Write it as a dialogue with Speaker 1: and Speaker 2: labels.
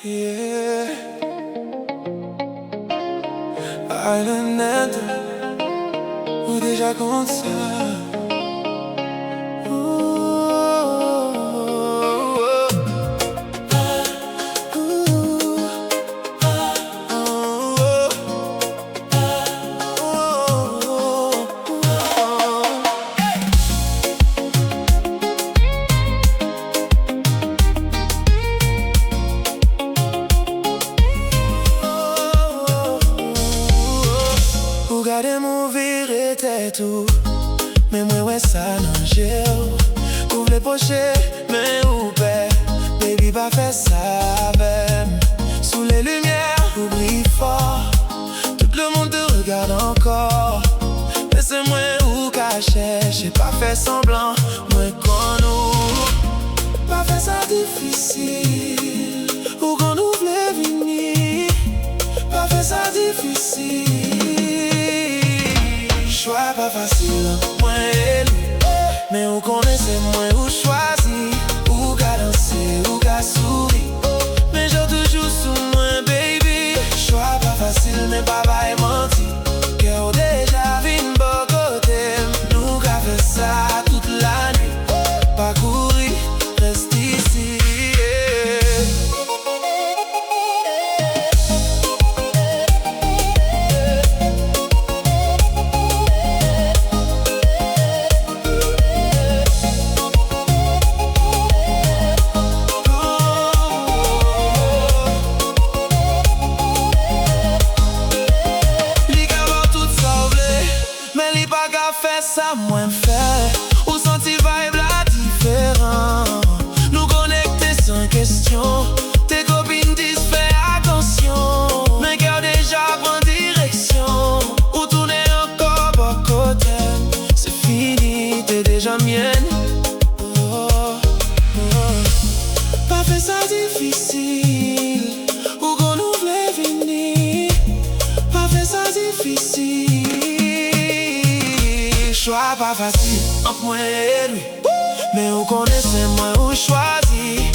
Speaker 1: Yeah. Island ou déjà comme ça. Gade mou vire tête ou mais moi ouais ça non j'ai ouvre les pochettes mais ou paix baby va faire ça avec sous les lumières oublie fort tout le monde te regarde encore mais c'est moi ou caché j'ai pas fait semblant moi qu'on ouvre pas fait ça difficile ou qu'on ouvre les vignes pas fait ça difficile. Choix pas facile, moi et lui. Mais on connaît c'est moi ou choisi. Ou qu'à danser, ou qu'à sourire. Mais j'ai toujours sous moi, baby. Choix pas facile, mais papa est menti. Cœur déjà vine beau côté. Nous qu'a fait ça toute la nuit. Pas courir, reste ici. Fait ça moins fait ou senti vibe la différent nous connecter sans question tes copines disent fais attention mais cœur déjà prend direction ou tourner encore par côté c'est fini t'es déjà mienne pas fait ça difficile ou qu'on ouvre les vinyles pas fait ça difficile. Choix pas facile entre moi et lui. Mais on connaît c'est moi ou choisi.